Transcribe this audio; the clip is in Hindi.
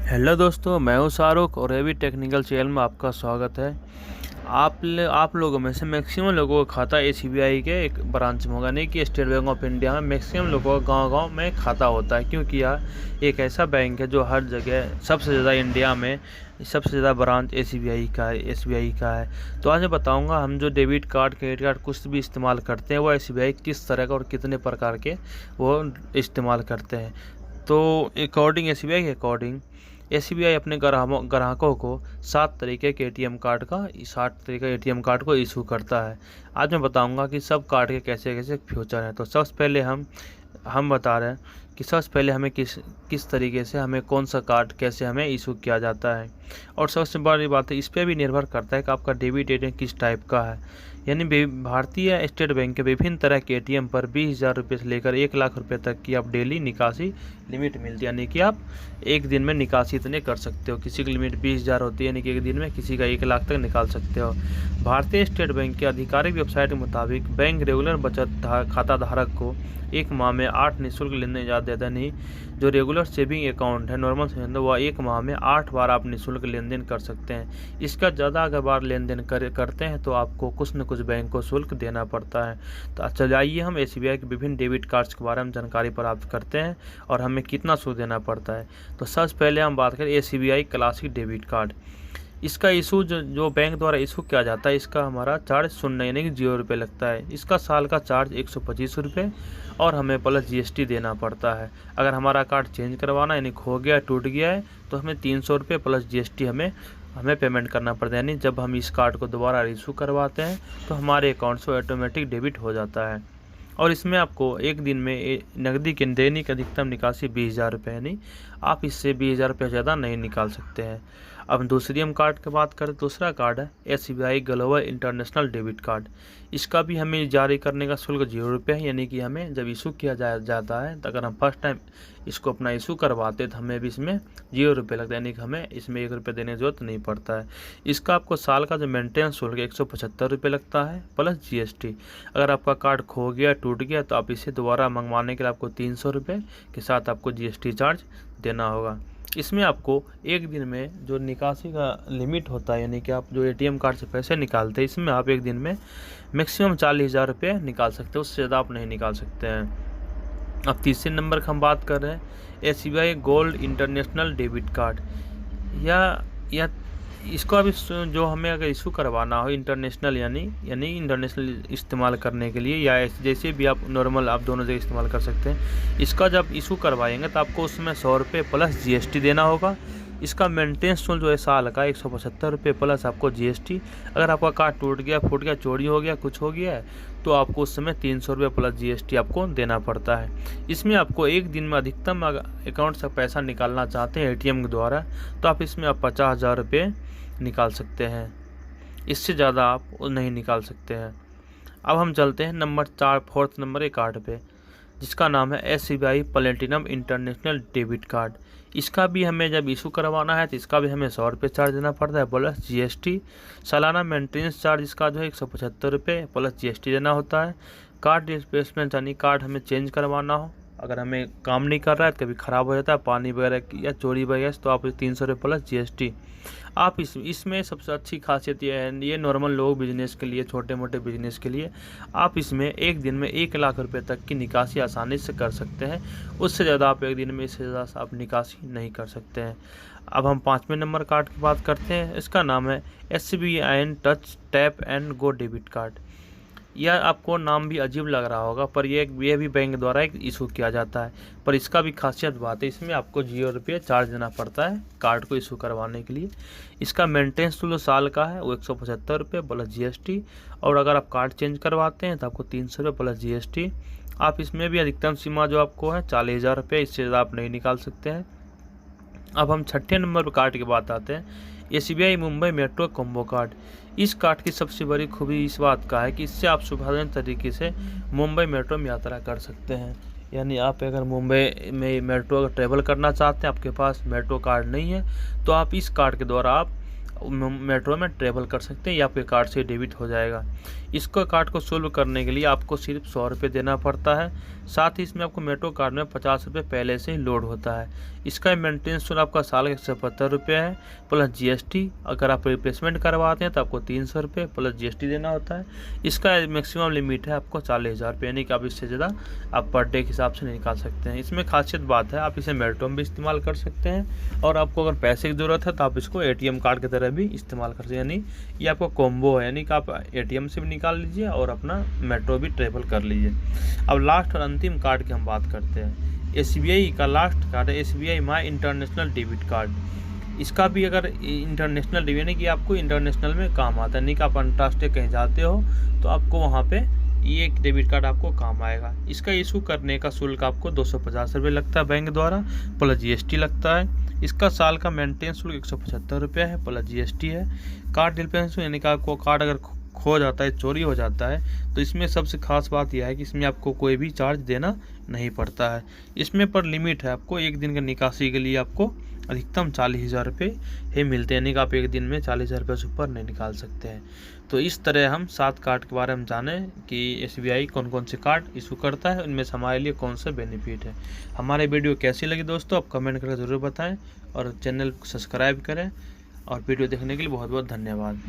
हेलो दोस्तों, मैं हूं शाहरुख और एवी टेक्निकल चैनल में आपका स्वागत है। आप लोगों में से मैक्सिमम लोगों का खाता एसबीआई के एक ब्रांच में होगा, नहीं कि स्टेट बैंक ऑफ इंडिया में मैक्सिमम लोगों का गांव-गांव में खाता होता है, क्योंकि यह एक ऐसा बैंक है जो हर जगह सबसे ज़्यादा इंडिया में सबसे ज़्यादा ब्रांच एसबीआई का है। तो आज मैं बताऊंगा हम जो डेबिट कार्ड, क्रेडिट कार्ड कुछ भी इस्तेमाल करते हैं वो एसबीआई किस तरह का और कितने प्रकार के वो इस्तेमाल करते हैं। तो अकॉर्डिंग एसबीआई के अकॉर्डिंग एसबीआई अपने ग्राहकों को 7 तरीके के एटीएम कार्ड को इशू करता है। आज मैं बताऊंगा कि सब कार्ड के कैसे कैसे फ्यूचर हैं। तो सबसे पहले हम बता रहे हैं कि सबसे पहले हमें किस तरीके से हमें कौन सा कार्ड कैसे हमें इशू किया जाता है। और सबसे बड़ी बात है, इस पर भी निर्भर करता है कि आपका डेबिट एटीएम किस टाइप का है। यानी भारतीय स्टेट बैंक के विभिन्न तरह के एटीएम पर 20,000 रुपये से लेकर 1 लाख रुपये तक की आप डेली निकासी लिमिट मिलती है। यानी कि आप एक दिन में निकासी इतने कर सकते हो। किसी की लिमिट 20,000 होती है, यानी कि एक दिन में किसी का 1 लाख तक निकाल सकते हो। भारतीय स्टेट बैंक की आधिकारिक वेबसाइट के मुताबिक बैंक रेगुलर बचत खाता धारक को एक माह में 8 निःशुल्क लेन देन इजाज़त देता है। नहीं, जो रेगुलर सेविंग अकाउंट है, नॉर्मल सेविंग, वह एक माह में 8 बार आप निःशुल्क लेन देन कर सकते हैं। इसका ज़्यादा अगर बार लेन देन करते हैं तो आपको कुछ न कुछ बैंक को शुल्क देना पड़ता है। तो चलिए हम एसबीआई के विभिन्न डेबिट कार्ड्स के बारे में जानकारी प्राप्त करते हैं और हमें कितना शुल्क देना पड़ता है। तो सबसे पहले हम बात करें एसबीआई क्लासिक डेबिट कार्ड। इसका इशू जो बैंक द्वारा इशू किया जाता है, इसका हमारा चार्ज 0 यानी कि 0 रुपये लगता है। इसका साल का चार्ज 125 रुपये और हमें प्लस जीएसटी देना पड़ता है। अगर हमारा कार्ड चेंज करवाना यानी खो गया, टूट गया है, तो हमें 300 रुपये प्लस जीएसटी हमें पेमेंट करना पड़ता है। यानी जब हम इस कार्ड को दोबारा इशू करवाते हैं तो हमारे अकाउंट से ऑटोमेटिक डेबिट हो जाता है। और इसमें आपको एक दिन में नकदी की दैनिक अधिकतम निकासी 20,000 रुपये, यानी आप इससे 20,000 रुपये ज़्यादा नहीं निकाल सकते हैं। अब दूसरी हम कार्ड की बात करें, दूसरा कार्ड है SBI global international debit card. इसका भी हमें जारी करने का शुल्क 0 रुपये है। यानी कि हमें जब इशू किया जाता है, तो अगर हम फर्स्ट टाइम इसको अपना इशू करवाते हैं तो हमें भी इसमें 0 रुपये लगता है। यानी कि हमें इसमें 1 रुपये देने की जरूरत नहीं पड़ता है। इसका आपको साल का जो मेंटेनेंस शुल्क 175 रुपये लगता है प्लस जीएसटी। अगर आपका कार्ड खो गया, टूट गया, तो आप इसे दोबारा मंगवाने के लिए आपको 300 रुपये के साथ आपको जीएसटी चार्ज देना होगा। इसमें आपको एक दिन में जो निकासी का लिमिट होता है, यानी कि आप जो एटीएम कार्ड से पैसे निकालते हैं, इसमें आप एक दिन में मैक्सिमम 40,000 रुपये निकाल सकते हो, उससे ज़्यादा आप नहीं निकाल सकते हैं। अब तीसरे नंबर की हम बात कर रहे हैं SBI gold international debit card. या इसको अभी जो हमें अगर इशू करवाना हो इंटरनेशनल यानी इंटरनेशनल इस्तेमाल करने के लिए, या जैसे भी आप नॉर्मल आप दोनों जगह इस्तेमाल कर सकते हैं, इसका जब इशू करवाएंगे तो आपको उसमें 100 रुपये प्लस जीएसटी देना होगा। इसका मेंटेनेंस शुल्क जो है साल का 175 रुपये प्लस आपको जीएसटी। अगर आपका कार्ड टूट गया, फूट गया, चोरी हो गया, कुछ हो गया है, तो आपको उस समय 300 रुपये प्लस जीएसटी आपको देना पड़ता है। इसमें आपको एक दिन में अधिकतम अकाउंट से पैसा निकालना चाहते हैं एटीएम के द्वारा, तो आप इसमें 50,000 रुपये निकाल सकते हैं। इससे ज़्यादा आप नहीं निकाल सकते हैं। अब हम चलते हैं फोर्थ नंबर के कार्ड पे, जिसका नाम है SBI platinum international debit card. इसका भी हमें जब इशू करवाना है तो इसका भी हमें 100 रुपये चार्ज देना पड़ता है प्लस जीएसटी। सालाना मेंटेनेंस चार्ज इसका जो है 175 रुपये प्लस जीएसटी देना होता है। कार्ड रिप्लेसमेंट यानी कार्ड हमें चेंज करवाना हो, अगर हमें काम नहीं कर रहा है, कभी ख़राब हो जाता है, पानी वगैरह या चोरी वगैरह, तो आप 300 रुपये प्लस जीएसटी। आप इसमें सबसे अच्छी खासियत ये है, ये नॉर्मल लोग बिजनेस के लिए, छोटे मोटे बिजनेस के लिए आप इसमें एक दिन में 1 लाख रुपये तक की निकासी आसानी से कर सकते हैं। उससे ज़्यादा आप एक दिन में, इससे ज़्यादा आप निकासी नहीं कर सकते हैं। अब हम 5वें नंबर कार्ड की बात करते हैं। इसका नाम है SBI touch tap and go debit card. यह आपको नाम भी अजीब लग रहा होगा, पर ये भी बैंक द्वारा एक इशू किया जाता है। पर इसका भी खासियत बात है, इसमें आपको 0 रुपये चार्ज देना पड़ता है कार्ड को इशू करवाने के लिए। इसका मेंटेनेंस जो साल का है वो 175 रुपये प्लस जीएसटी। और अगर आप कार्ड चेंज करवाते हैं तो आपको 300 रुपये प्लस जीएसटी। आप इसमें भी अधिकतम सीमा जो आपको है 40,000 रुपये, इससे ज़्यादा आप नहीं निकाल सकते हैं। अब हम 6ठे नंबर पर कार्ड की बात आते हैं, SBI Mumbai metro combo card. इस कार्ड की सबसे बड़ी खूबी इस बात का है कि इससे आप सुविधाजनक तरीके से मुंबई मेट्रो में यात्रा कर सकते हैं। यानी आप अगर मुंबई में मेट्रो अगर ट्रैवल करना चाहते हैं, आपके पास मेट्रो कार्ड नहीं है, तो आप इस कार्ड के द्वारा आप मेट्रो में ट्रैवल कर सकते हैं, या आपके कार्ड से डेबिट हो जाएगा। इसको कार्ड को सोल्व करने के लिए आपको सिर्फ 100 रुपये देना पड़ता है। साथ ही इसमें आपको मेट्रो कार्ड में 50 रुपये पहले से ही लोड होता है। इसका मेंटेनेंस आपका साल का 175 रुपये है प्लस GST। अगर आप रिप्लेसमेंट करवाते हैं तो आपको 300 रुपये प्लस GST देना होता है। इसका मैक्सिमम लिमिट है आपको 40,000 रुपये, यानी कि आप इससे ज़्यादा आप पर डे के हिसाब से नहीं निकाल सकते हैं। इसमें खासियत बात है, आप इसे मेट्रो में भी इस्तेमाल कर सकते हैं और आपको अगर पैसे की ज़रूरत है तो आप इसको ATM कार्ड की तरह भी इस्तेमाल कर सकते हैं। यानी ये आपको कॉम्बो है, यानी कि आप ATM से भी निकाल लीजिए और अपना मेट्रो भी ट्रेवल कर लीजिए। अब लास्ट और अंतिम कार्ड की हम बात करते हैं। SBI का लास्ट कार्ड है SBI माई इंटरनेशनल डेबिट कार्ड। इसका भी अगर इंटरनेशनल डेबिट यानी कि आपको इंटरनेशनल में काम आता है, नहीं कि आप अंतर्राष्ट्रीय कहीं जाते हो तो आपको वहाँ पे ये डेबिट कार्ड आपको काम आएगा। इसका इशू करने का शुल्क आपको 250 रुपये लगता है बैंक द्वारा प्लस GST लगता है। इसका साल का मेंटेनेंस शुल्क 175 रुपये है प्लस GST है। कार्ड रिप्लेसमेंट यानी कि आपको कार्ड अगर खो जाता है, चोरी हो जाता है, तो इसमें सबसे खास बात यह है कि इसमें आपको कोई भी चार्ज देना नहीं पड़ता है। इसमें पर लिमिट है, आपको एक दिन का निकासी के लिए आपको अधिकतम 40,000 रुपये ही मिलते हैं, यानी कि आप एक दिन में 40,000 रुपये से ऊपर नहीं निकाल सकते हैं। तो इस तरह हम 7 कार्ड के बारे में जाने कि SBI कौन कौन से कार्ड इशू करता है, उनमें से हमारे लिए कौन सा बेनिफिट है। हमारे वीडियो कैसी लगी दोस्तों, आप कमेंट करके ज़रूर बताएं और चैनल को सब्सक्राइब करें। और वीडियो देखने के लिए बहुत बहुत धन्यवाद।